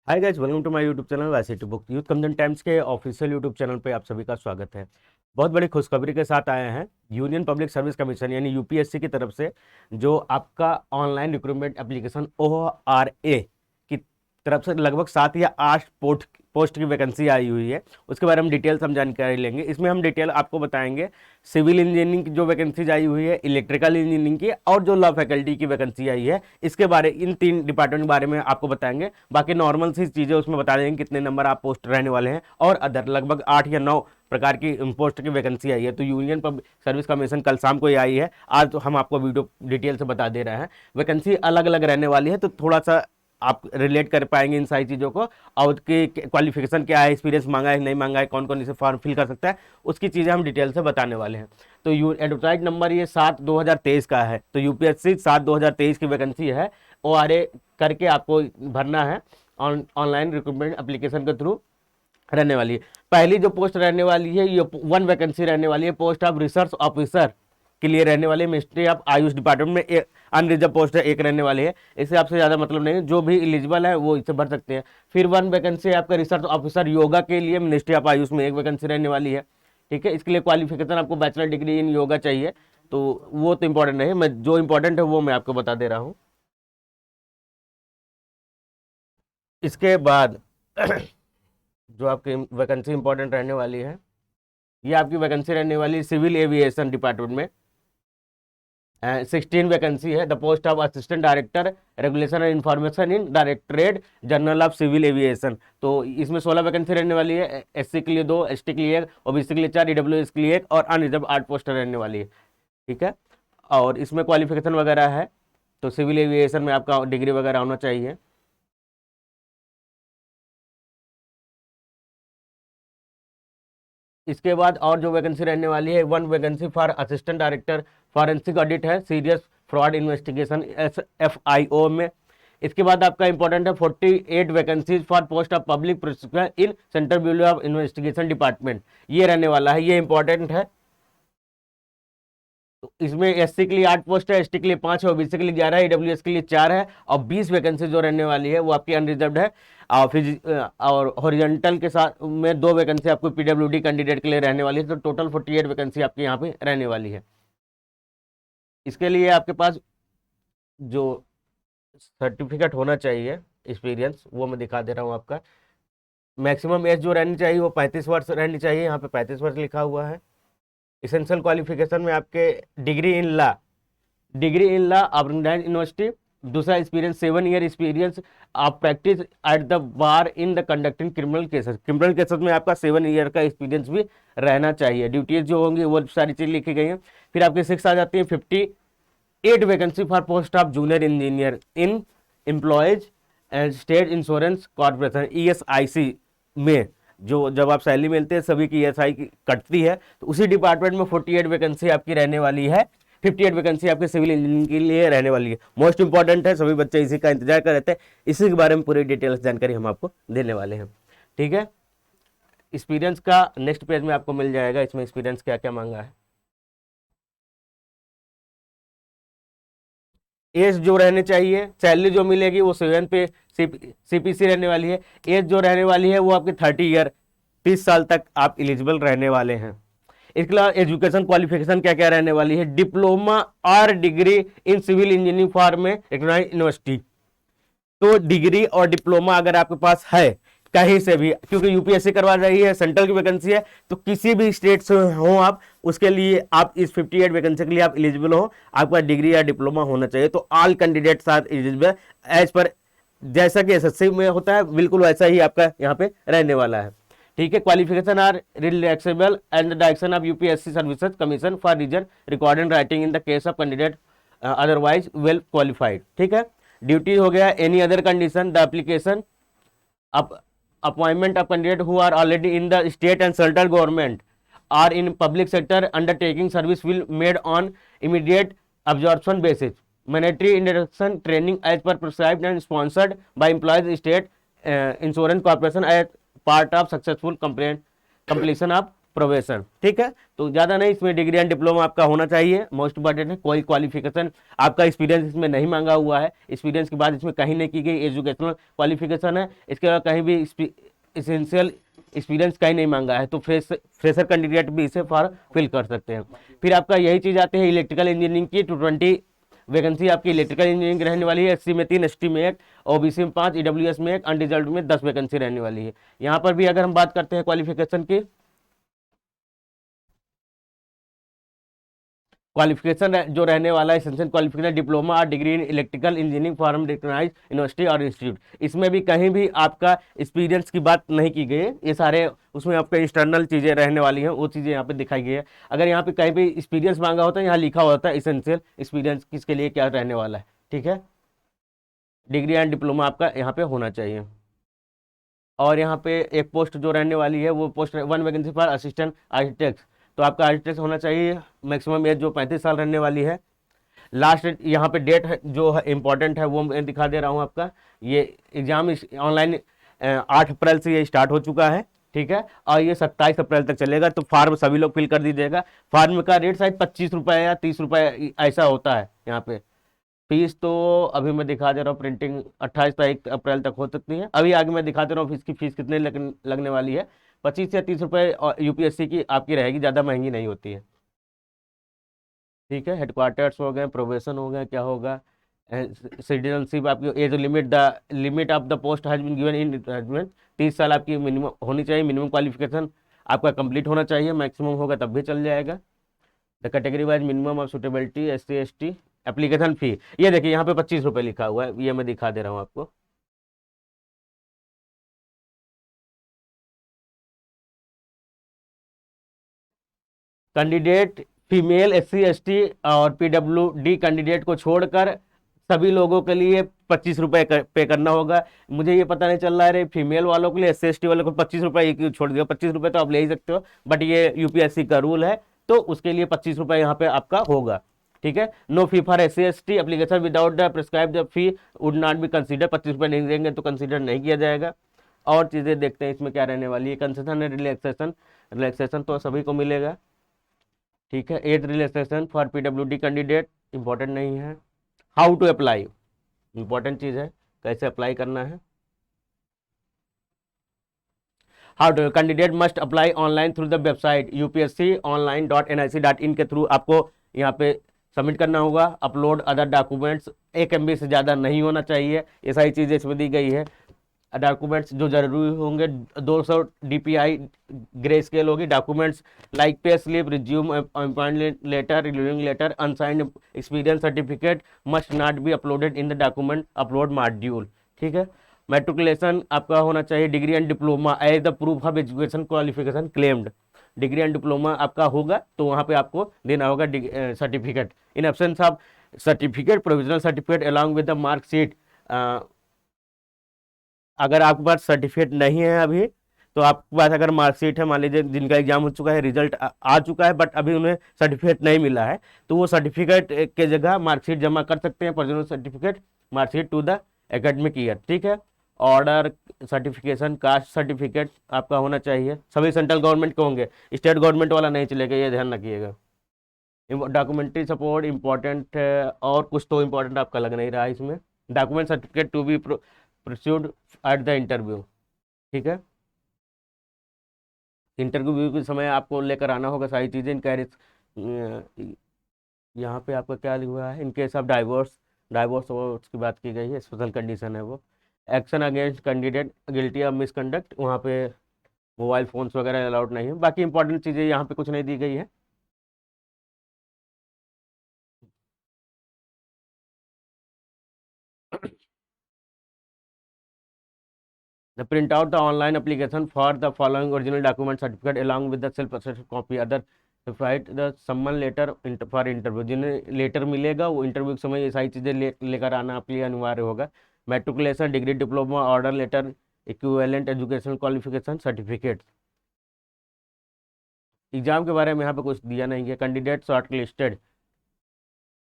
Hi guys, welcome to my YouTube channel वैसे book youth content times के official YouTube channel पे आप सभी का स्वागत है। बहुत बड़ी खुशखबरी के साथ आए हैं। यूनियन पब्लिक सर्विस कमीशन यानी यूपीएससी की तरफ से जो आपका ऑनलाइन रिक्रूटमेंट एप्लीकेशन ORA की तरफ से लगभग 7 या 8 पोस्ट की वैकेंसी आई हुई है। उसके बारे में डिटेल्स हम जानकारी लेंगे। इसमें हम डिटेल आपको बताएंगे सिविल इंजीनियरिंग की जो वैकेंसीज आई हुई है, इलेक्ट्रिकल इंजीनियरिंग की और जो लॉ फैकल्टी की वैकेंसी आई है, इसके बारे इन 3 डिपार्टमेंट के बारे में आपको बताएंगे। बाकी नॉर्मल सी चीज़ें उसमें बता देंगे कितने नंबर आप पोस्ट रहने वाले हैं और अदर लगभग 8 या 9 प्रकार की पोस्ट की वैकेंसी आई है। तो यूनियन पब्लिक सर्विस कमीशन कल शाम को ही आई है, आज तो हम आपको वीडियो डिटेल से बता दे रहे हैं। वैकेंसी अलग अलग रहने वाली है, तो थोड़ा सा आप रिलेट कर पाएंगे इन सारी चीज़ों को। और उसकी क्वालिफिकेशन क्या है, एक्सपीरियंस मांगा है नहीं मांगा है, कौन कौन इसे फॉर्म फिल कर सकता है, उसकी चीज़ें हम डिटेल से बताने वाले हैं। तो एडवर्टाइज नंबर ये 7/2023 का है। तो यूपीएससी 7/2023 की वैकेंसी है। ORA करके आपको भरना है ऑनलाइन रिक्रूटमेंट एप्लीकेशन के थ्रू रहने वाली है। पहली जो पोस्ट रहने वाली है ये 1 वैकेंसी रहने वाली है, पोस्ट ऑफ रिसर्च ऑफिसर के लिए रहने वाली है। मिनिस्ट्री ऑफ आयुष डिपार्टमेंट में अनरिजर्व पोस्ट है, एक रहने वाली है। इससे आपसे ज़्यादा मतलब नहीं, जो भी एलिजिबल है वो इसे भर सकते हैं। फिर 1 वैकेंसी है आपका रिसर्च ऑफिसर योगा के लिए, मिनिस्ट्री ऑफ आयुष में 1 वैकेंसी रहने वाली है। ठीक है, इसके लिए क्वालिफिकेशन आपको बैचलर डिग्री इन योगा चाहिए, तो वो तो इंपॉर्टेंट नहीं है, मैं जो इंपॉर्टेंट है वो मैं आपको बता दे रहा हूँ। इसके बाद जो आपकी वैकेंसी इंपॉर्टेंट रहने वाली है, ये आपकी वैकेंसी रहने वाली सिविल एविएशन डिपार्टमेंट में। 16 वैकेंसी है। The post of assistant director regulation and information in directorate general of civil aviation. तो इसमें 16 वैकेंसी रहने वाली है। SC के लिए 2, ST के लिए 1, OBC के लिए 4, EWS के लिए 1 और अनरिजर्व 8 पोस्ट रहने वाली है। ठीक है, और इसमें क्वालिफिकेशन वगैरह है, तो सिविल एविएशन में आपका डिग्री वगैरह होना चाहिए। इसके बाद और जो वैकेंसी रहने वाली है, 1 vacancy for assistant director forensic audit है, सीरियस फ्रॉड इन्वेस्टिगेशन FIO में। इसके बाद आपका इंपॉर्टेंट है 48 vacancies for post of public prosecutor in central bureau of investigation department, ये रहने वाला है, ये इंपॉर्टेंट है। तो इसमें SC के लिए 8 पोस्ट है, ST के लिए 5 है, OBC के लिए 11 है, EWS के लिए 4 है और 20 वैकेंसी जो रहने वाली है वो आपकी अनरिजर्व्ड है। और हॉरिजॉन्टल के साथ में 2 वैकेंसी आपको PWD कैंडिडेट के लिए रहने वाली है। तो टोटल 48 वैकेंसी आपके यहाँ पे रहने वाली है। इसके लिए आपके पास जो सर्टिफिकेट होना चाहिए एक्सपीरियंस, वो मैं दिखा दे रहा हूँ आपका। मैक्सिमम एज जो रहनी चाहिए वो 35 वर्ष रहनी चाहिए, यहाँ पे 35 वर्ष लिखा हुआ है। इसेंशियल क्वालिफिकेशन में आपके degree in law organise university. दूसरा एक्सपीरियंस 7 ईयर एक्सपीरियंस आप practice at the bar in the conducting criminal cases में आपका 7 ईयर का एक्सपीरियंस भी रहना चाहिए। ड्यूटीज जो होंगी वो सारी चीज़ लिखी गई हैं। फिर आपकी 6 आ जाती है 58 vacancy for post of junior engineer in employees and state insurance corporation ESIC में। जो जब आप सैलरी मिलते हैं सभी की ESI की कटती है, तो उसी डिपार्टमेंट में 48 वैकेंसी आपकी रहने वाली है। 58 वैकेंसी आपके सिविल इंजीनियरिंग के लिए रहने वाली है। मोस्ट इंपॉर्टेंट है, सभी बच्चे इसी का इंतजार कर रहे थे। इसी के बारे में पूरी डिटेल्स जानकारी हम आपको देने वाले हैं। ठीक है, एक्सपीरियंस का नेक्स्ट पेज में आपको मिल जाएगा, इसमें एक्सपीरियंस क्या क्या मांगा है। एज जो रहने चाहिए, सैलरी जो मिलेगी वो 7 पे CPC रहने वाली है। एज जो रहने वाली है वो आपके 30 ईयर, 30 साल तक आप एलिजिबल रहने वाले हैं। इसके अलावा एजुकेशन क्वालिफिकेशन क्या क्या रहने वाली है, डिप्लोमा और degree in civil engineering from में रिकॉग्नाइज्ड यूनिवर्सिटी। तो डिग्री और डिप्लोमा अगर आपके पास है कहीं से भी, क्योंकि यूपीएससी करवा रही है, सेंट्रल की वैकेंसी है, तो किसी भी स्टेट से हो आप, उसके लिए आप इस 58 वैकेंसी के लिए आप एलिजिबल हो, आपका डिग्री या डिप्लोमा होना चाहिए। तो all candidates are eligible age पर, जैसा कि SSC में होता है बिल्कुल वैसा ही आपका यहाँ पे रहने वाला है। ठीक है, qualification are relaxable and the direction of UPSC services commission for reason record and writing in the case of candidate otherwise well qualified. ठीक है, ड्यूटी हो गया। Any other condition the application appointment of candidate who are already in the state and central government or in public sector undertaking service will made on immediate absorption basis. Mandatory induction training as per prescribed and sponsored by employees state insurance corporation as part of successful completion of profession, ठीक है। तो ज़्यादा नहीं, इसमें degree and diploma आपका होना चाहिए, most important है। कोई क्वालिफिकेशन आपका, एक्सपीरियंस इसमें नहीं मांगा हुआ है, एक्सपीरियंस की बात इसमें कहीं नहीं की गई, एजुकेशनल क्वालिफिकेशन है, इसके अलावा कहीं भी इसेंशियल एक्सपीरियंस कहीं नहीं मांगा है, तो फ्रेशर कैंडिडेट भी इसे फॉर्म फिल कर सकते हैं। फिर आपका यही चीज़ आती है इलेक्ट्रिकल इंजीनियरिंग की 220 वैकेंसी आपकी इलेक्ट्रिकल इंजीनियरिंग रहने वाली है। एससी में 3, एसटी में 1, ओबीसी में 5, ईडब्ल्यूएस में 1, अनरिजर्व्ड में 10 वैकेंसी रहने वाली है। यहाँ पर भी अगर हम बात करते हैं क्वालिफिकेशन की, क्वालिफिकेशन जो रहने वाला है, एसेंशियल क्वालिफिकेशन डिप्लोमा और degree in electrical engineering from recognise university और इंस्टीट्यूट। इसमें भी कहीं भी आपका एक्सपीरियंस की बात नहीं की गई है, ये सारे उसमें आपके एक्सटर्नल चीज़ें रहने वाली हैं, वो चीज़ें यहाँ पे दिखाई गई है। अगर यहाँ पे कहीं भी एक्सपीरियंस मांगा होता है, यहाँ लिखा होता है एसेंशियल एक्सपीरियंस किसके लिए क्या रहने वाला है, ठीक है। डिग्री एंड डिप्लोमा आपका यहाँ पे होना चाहिए। और यहाँ पे एक पोस्ट जो रहने वाली है, वो post 1 vacancy for assistant architect. तो आपका आर्किटेक्ट होना चाहिए, मैक्सिमम एज जो 35 साल रहने वाली है। लास्ट यहाँ पे डेट है जो है इंपॉर्टेंट है, वो मैं दिखा दे रहा हूँ आपका। ये एग्जाम ऑनलाइन 8 अप्रैल से ये स्टार्ट हो चुका है, ठीक है, और ये 27 अप्रैल तक चलेगा। तो फार्म सभी लोग फिल कर दीजिएगा। फार्म का रेट शायद 25 रुपये या 30 रुपये ऐसा होता है यहाँ पे। फीस तो अभी मैं दिखा दे रहा हूँ, प्रिंटिंग 28 तारीख अप्रैल तक हो सकती है। अभी आगे मैं दिखा दे रहा हूँ इसकी फीस कितने लगने वाली है। 25 या 30 रुपये यूपीएससी की आपकी रहेगी, ज़्यादा महंगी नहीं होती है, ठीक है। हेडक्वार्टर्स हो गए, प्रोबेशन हो गए, क्या होगा, सिटीजनशिप आपकी age limit, the limit of the post has been given in advertisement. 30 साल आपकी मिनिमम होनी चाहिए, मिनिमम क्वालिफिकेशन आपका कंप्लीट होना चाहिए, मैक्सिमम होगा तब भी चल जाएगा। The category wise minimum of suitability SC ST. Application fee ये देखिए यहाँ पे 25 रुपये लिखा हुआ है, ये मैं दिखा दे रहा हूँ आपको। कैंडिडेट फीमेल, एससी एसटी और पीडब्ल्यूडी कैंडिडेट को छोड़कर सभी लोगों के लिए 25 रुपये पे करना होगा। मुझे ये पता नहीं चल रहा है रे, फीमेल वालों के लिए, एससी एसटी वालों को 25 रुपये क्यों छोड़ दिया। 25 रुपये तो आप ले ही सकते हो, बट ये यूपीएससी का रूल है, तो उसके लिए 25 रुपये यहाँ पे आपका होगा, ठीक है। No fee for SC ST application without the prescribe fee would not be consider. 25 रुपये नहीं देंगे तो कंसीडर नहीं किया जाएगा। और चीज़ें देखते हैं इसमें क्या रहने वाली है। कंसेशन एंड रिलैक्सेशन, रिलैक्सेशन तो सभी को मिलेगा, ठीक है। एज रिलैक्सेशन फॉर पीडब्ल्यूडी कैंडिडेट इंपॉर्टेंट नहीं है। हाउ टू अप्लाई इंपॉर्टेंट चीज़ है, कैसे अप्लाई करना है। How to candidate must apply online through the website upsconline.nic.in के थ्रू आपको यहाँ पे सबमिट करना होगा। अपलोड अदर डॉक्यूमेंट्स 1 MB से ज़्यादा नहीं होना चाहिए, ये सारी चीज़ें इसमें दी गई है। डॉक्यूमेंट्स जो जरूरी होंगे 200 DPI ग्रे स्केल होगी। Documents like pay slip, resume, appointment letter, relieving letter, unsigned experience certificate must not be uploaded in the document upload module, ठीक है। मेट्रिकुलेशन आपका होना चाहिए degree and diploma as the proof of education qualification claimed. Degree and diploma आपका होगा तो वहाँ पे आपको देना होगा certificate. In absence of certificate, provisional certificate along with the marksheet. अगर आपके पास सर्टिफिकेट नहीं है अभी, तो आपके पास अगर मार्कशीट है, मान लीजिए जिनका एग्जाम हो चुका है, रिजल्ट आ चुका है, बट अभी उन्हें सर्टिफिकेट नहीं मिला है, तो वो सर्टिफिकेट के जगह मार्कशीट जमा कर सकते हैं। Provisional certificate, marksheet to the academic year, ठीक है। ऑर्डर सर्टिफिकेशन, कास्ट सर्टिफिकेट आपका होना चाहिए। सभी सेंट्रल गवर्नमेंट के होंगे, स्टेट गवर्नमेंट वाला नहीं चलेगा, ये ध्यान रखिएगा। डॉक्यूमेंट्री सपोर्ट इंपॉर्टेंट है, और कुछ तो इंपॉर्टेंट आपका लग नहीं रहा है इसमें। Document certificate to be proceed at the interview, ठीक है। इंटरव्यू के समय आपको लेकर आना होगा सारी चीज़ें। इनका यहाँ पे आपका क्या लिखा हुआ है, in case of divorce, divorce की बात की गई है, स्पेशल कंडीशन है वो। Action against candidate guilty of misconduct, वहाँ पे मोबाइल फ़ोन्स वगैरह अलाउड नहीं है। बाकी इंपॉर्टेंट चीज़ें यहाँ पे कुछ नहीं दी गई है। The print out the online application for the following original document certificate along with the self-attested copy other certified the summon letter for interview। जिन्हें लेटर मिलेगा वो इंटरव्यू के समय ये सारी चीज़ें लेकर आना आपके लिए अनिवार्य होगा। Matriculation, degree, diploma, order letter, equivalent educational qualification certificate. Exam के बारे में यहाँ पे कुछ दिया नहीं है। Candidate shortlisted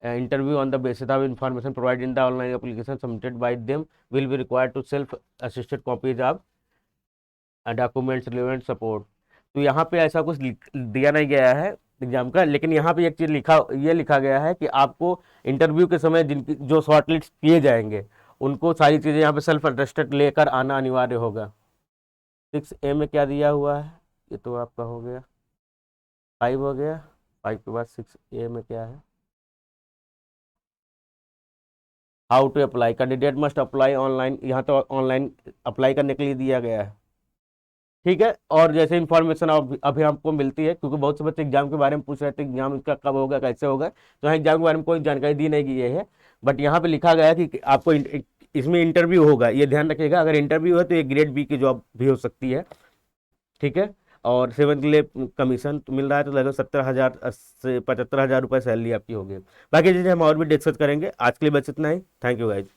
interview on the basis of information provided in the online application submitted by them will be required to self assisted copies of documents relevant support। तो यहाँ पे ऐसा कुछ दिया नहीं गया है एग्जाम का, लेकिन यहाँ पे एक चीज लिखा गया है कि आपको इंटरव्यू के समय जिनकी जो शॉर्टलिस्ट किए जाएंगे उनको सारी चीजें यहाँ पे सेल्फ अटेस्टेड लेकर आना अनिवार्य होगा। 6A में क्या दिया हुआ है, ये तो आपका हो गया, 5 हो गया, 5 के बाद 6A में क्या है, how to apply, candidate must apply online, यहाँ तो ऑनलाइन अप्लाई करने के लिए दिया गया है। ठीक है, और जैसे इन्फॉर्मेशन अभी आपको मिलती है, क्योंकि बहुत से बच्चे एग्जाम के बारे में पूछ रहे थे एग्जाम इसका कब होगा कैसे होगा, तो यहाँ एग्जाम के बारे में कोई जानकारी दी नहीं गई है, बट यहाँ पे लिखा गया है कि आपको इसमें इंटरव्यू होगा, ये ध्यान रखिएगा, अगर इंटरव्यू है तो ये ग्रेड बी की जॉब भी हो सकती है। ठीक है, और 7 के लिए कमीशन तो मिल रहा है, तो लगभग 70,000 से 75,000 रुपये सैलरी आपकी होगी। बाकी चीज़ें हम और भी डिस्कस करेंगे। आज के लिए बस इतना ही। Thank you guys.